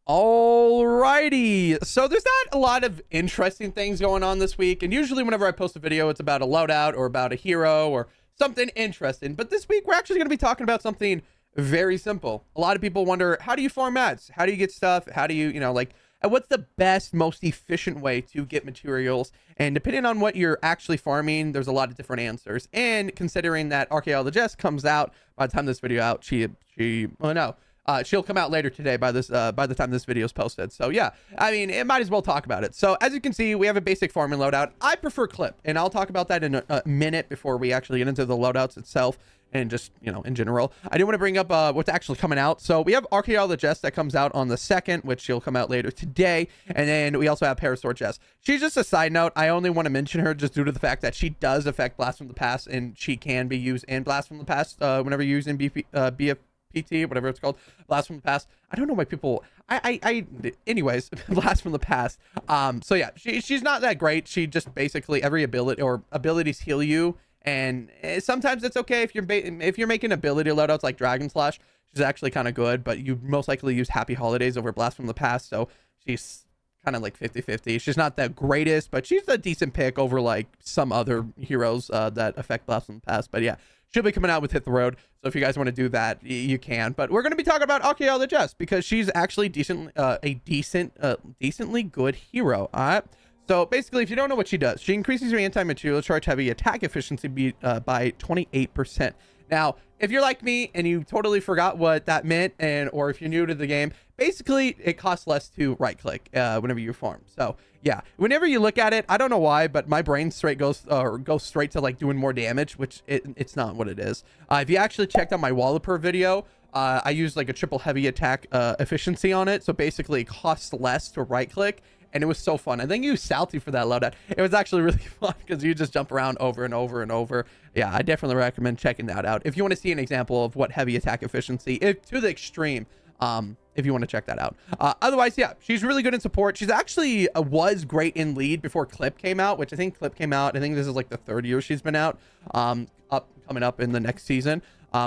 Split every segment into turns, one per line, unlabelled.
Alrighty, so there's not a lot of interesting things going on this week, and usually whenever I post a video, it's about a loadout or about a hero or something interesting. But this week, we're actually going to be talking about something very simple. A lot of people wonder, how do you farm mats? How do you get stuff? How do you, what's the best, most efficient way to get materials? And depending on what you're actually farming, there's a lot of different answers. And considering that ARCHAEOLO-JESS comes out by the time this video out, she'll come out later today by the time this video is posted. So yeah, I mean, it might as well talk about it. So as you can see, we have a basic farming loadout. I prefer clip, and I'll talk about that in a minute before we actually get into the loadouts itself and just, in general. I do want to bring up what's actually coming out. So we have ARCHAEOLO-JESS that comes out on the 2nd, which she'll come out later today. And then we also have Parasaur-Jess. She's just a side note. I only want to mention her just due to the fact that she does affect Blast from the Past, and she can be used in Blast from the Past whenever you're using BFPT, whatever it's called, Blast from the Past. I don't know why people, anyways, Blast from the Past. So yeah, she's not that great. She just basically every ability or abilities heal you. And sometimes it's okay if you're making ability loadouts like Dragon Slash. She's actually kind of good, but you most likely use Happy Holidays over Blast from the Past. So she's kind of like 50-50. She's not the greatest, but she's a decent pick over like some other heroes that affect Blast from the Past. But yeah, she'll be coming out with Hit the Road. So if you guys want to do that, you can. But we're going to be talking about ARCHAEOLO-JESS because she's actually decently good hero. All right. So basically, if you don't know what she does, she increases your anti-material charge heavy attack efficiency by 28%. Now, if you're like me and you totally forgot what that meant, or if you're new to the game, basically it costs less to right click whenever you farm. So yeah, whenever you look at it, I don't know why, but my brain goes straight to like doing more damage, which it's not what it is. If you actually checked out my Walloper video, I used like a triple heavy attack efficiency on it. So basically it costs less to right click. And it was so fun. I think you used Southie for that loadout. It was actually really fun because you just jump around over and over and over. Yeah, I definitely recommend checking that out if you want to see an example of what heavy attack efficiency, to the extreme, if you want to check that out. Otherwise, yeah, she's really good in support. She's actually was great in lead before Clip came out, which I think Clip came out. I think this is like the 3rd year she's been out, coming up in the next season.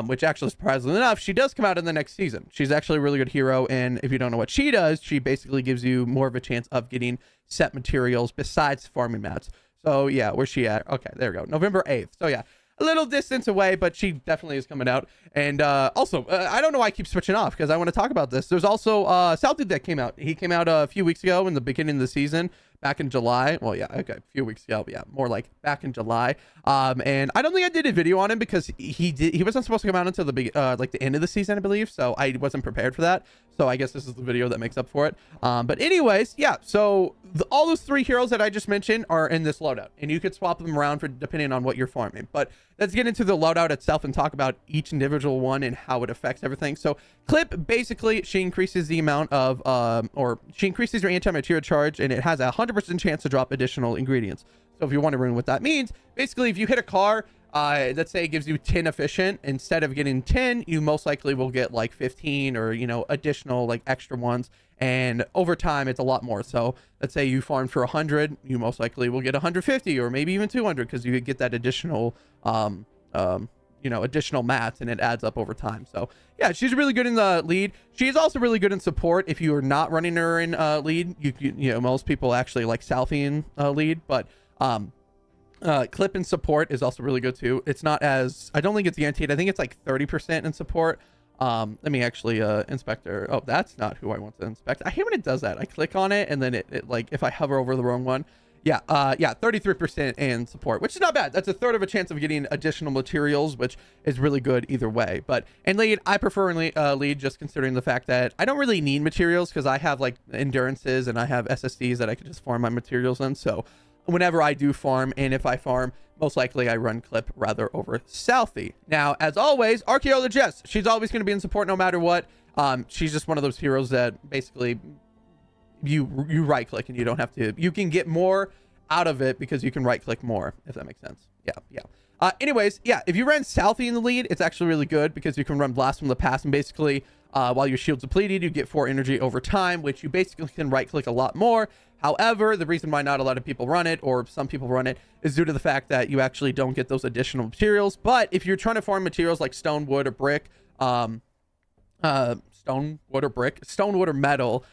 Which actually, surprisingly enough, she does come out in the next season. She's actually a really good hero, and if you don't know what she does, she basically gives you more of a chance of getting set materials besides farming mats. So yeah, where's she at? Okay, there we go, November 8th. So yeah, a little distance away, but she definitely is coming out. And also, I don't know why I keep switching off because I want to talk about this. There's also Southie that came out. He came out a few weeks ago in the beginning of the season. Back in July. Well, yeah, okay, a few weeks ago. Yeah, more like back in July. And I don't think I did a video on him because he wasn't supposed to come out until the end of the season, I believe. So I wasn't prepared for that. So I guess this is the video that makes up for it. But anyways, yeah. So all those 3 heroes that I just mentioned are in this loadout, and you could swap them around for depending on what you're farming. But let's get into the loadout itself and talk about each individual one and how it affects everything. So Clip, basically, she increases the amount of, she increases your anti-material charge, and it has a 100% chance to drop additional ingredients. So if you're wondering what that means, basically, if you hit a car, let's say it gives you 10 efficient, instead of getting 10, you most likely will get like 15 or, additional like extra ones. And over time, it's a lot more. So let's say you farm for 100, you most likely will get 150 or maybe even 200 because you could get that additional, additional mats, and it adds up over time. So yeah, she's really good in the lead. She's also really good in support. If you are not running her in lead, most people actually like Southie in lead, but Clip in support is also really good too. It's not as, I don't think it's guaranteed. I think it's like 30% in support. Let me actually inspect her. Oh, that's not who I want to inspect. I hate when it does that. I click on it and then it like, if I hover over the wrong one. Yeah, 33% in support, which is not bad. That's a 1/3 of a chance of getting additional materials, which is really good either way. But in lead, I prefer in lead just considering the fact that I don't really need materials because I have like endurances and I have SSDs that I can just farm my materials in. So whenever I do farm, and if I farm, most likely I run Clip rather over Southie. Now, as always, ARCHAEOLO-JESS, she's always going to be in support no matter what. She's just one of those heroes that basically you right click and you don't have to, you can get more out of it because you can right click more, if that makes sense. Yeah. Anyways, yeah, if you run Southie in the lead, it's actually really good because you can run Blast from the Past, and basically while your shield's depleted, you get 4 energy over time, which you basically can right click a lot more. However, the reason why not a lot of people run it, or some people run it, is due to the fact that you actually don't get those additional materials. But if you're trying to farm materials like stone, wood, or brick, stone, wood, or metal,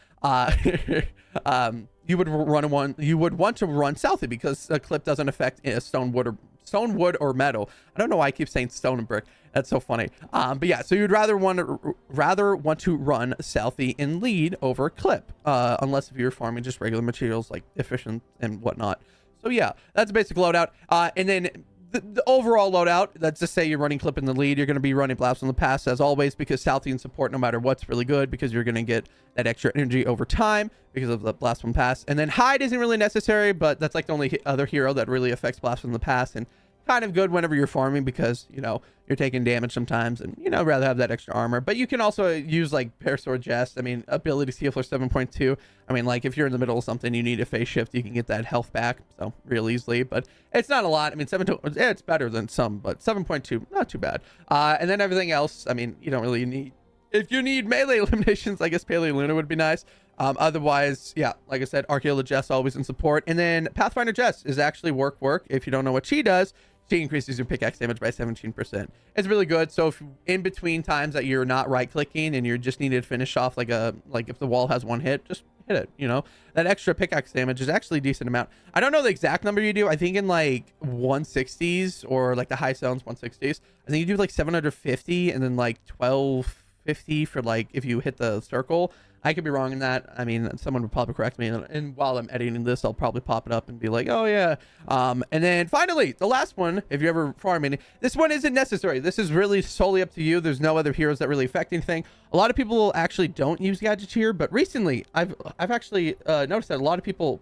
you would want to run Southie because a clip doesn't affect stone, wood, or metal. I don't know why I keep saying stone and brick. That's so funny. But yeah, so you'd rather want to run Southie In Lead over clip, unless if you're farming just regular materials like efficient and whatnot. So yeah, that's a basic loadout. And then the overall loadout, let's just say you're running clip in the lead, you're going to be running blast from the past as always, because Southie and support no matter what's really good, because you're going to get that extra energy over time because of the blast from the past. And then hide isn't really necessary, but that's like the only other hero that really affects blast from the past, and kind of good whenever you're farming because, you know, you're taking damage sometimes and, you know, rather have that extra armor. But you can also use like Parasaur-Jess. I mean, ability steal for 7.2. I mean, like if you're in the middle of something, you need a phase shift, you can get that health back so real easily, but it's not a lot. I mean, it's better than some, but 7.2, not too bad. And then everything else, I mean, you don't really need, if you need melee eliminations, I guess Paleo Luna would be nice. Otherwise, yeah, like I said, ARCHAEOLO-JESS always in support. And then Pathfinder-Jess is actually work. If you don't know what she does, she increases your pickaxe damage by 17%. It's really good. So if in between times that you're not right clicking and you just need to finish off like if the wall has one hit, just hit it, you know, that extra pickaxe damage is actually a decent amount. I don't know the exact number you do. I think in like 160s or like the high zones 160s, I think you do like 750 and then like 1250 for like if you hit the circle. I could be wrong in that. I mean, someone would probably correct me, and while I'm editing this, I'll probably pop it up and be like, oh yeah. And then finally, the last one, if you're ever farming, this one isn't necessary. This is really solely up to you. There's no other heroes that really affect anything. A lot of people actually don't use Gadgeteer, but recently I've actually noticed that a lot of people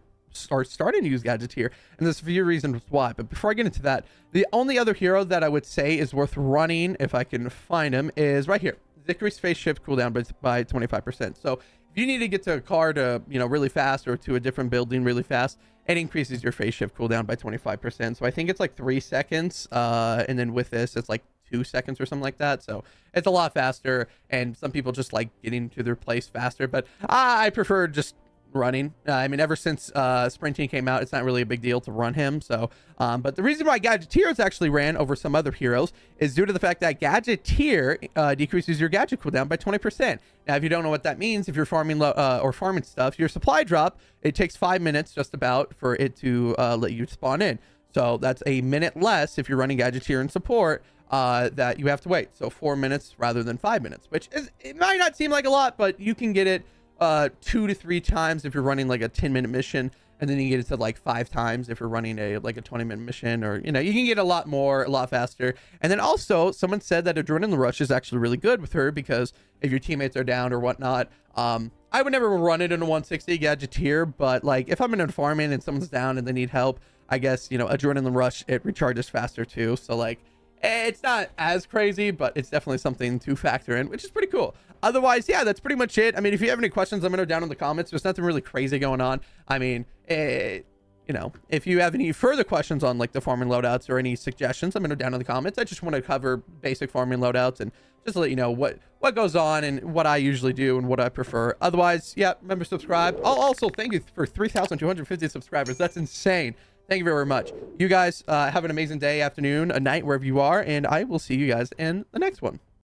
are starting to use Gadgeteer, and there's a few reasons why. But before I get into that, the only other hero that I would say is worth running, if I can find him, is right here. Decrease phase shift cooldown by 25%. So if you need to get to a car to, you know, really fast or to a different building really fast, it increases your phase shift cooldown by 25%. So I think it's like 3 seconds. And then with this, it's like 2 seconds or something like that. So it's a lot faster. And some people just like getting to their place faster. But I prefer just running. I mean, ever since sprinting came out, it's not really a big deal to run him. So but the reason why Gadgeteers actually ran over some other heroes is due to the fact that Gadgeteer decreases your gadget cooldown by 20%. Now if you don't know what that means, if you're farming or farming stuff, your supply drop, it takes 5 minutes just about for it to let you spawn in. So that's a minute less if you're running Gadgeteer in support that you have to wait. So 4 minutes rather than 5 minutes, which is, it might not seem like a lot, but you can get it 2 to 3 times if you're running like a 10-minute mission, and then you get it to like 5 times if you're running a 20-minute mission, or, you know, you can get a lot more, a lot faster. And then also someone said that Adrenaline Rush is actually really good with her, because if your teammates are down or whatnot, I would never run it in a 160 Gadgeteer, but like if I'm in a farming and someone's down and they need help, I guess, you know, Adrenaline Rush, it recharges faster too. So like it's not as crazy, but it's definitely something to factor in, which is pretty cool. Otherwise, yeah, that's pretty much it. I mean, if you have any questions, let me know down in the comments. There's nothing really crazy going on. I mean, you know, if you have any further questions on like the farming loadouts or any suggestions, let me know down in the comments. I just want to cover basic farming loadouts and just to let you know what goes on and what I usually do and what I prefer. Otherwise, yeah, remember, subscribe. I'll also thank you for 3,250 subscribers. That's insane. Thank you very much. You guys have an amazing day, afternoon, a night, wherever you are, and I will see you guys in the next one.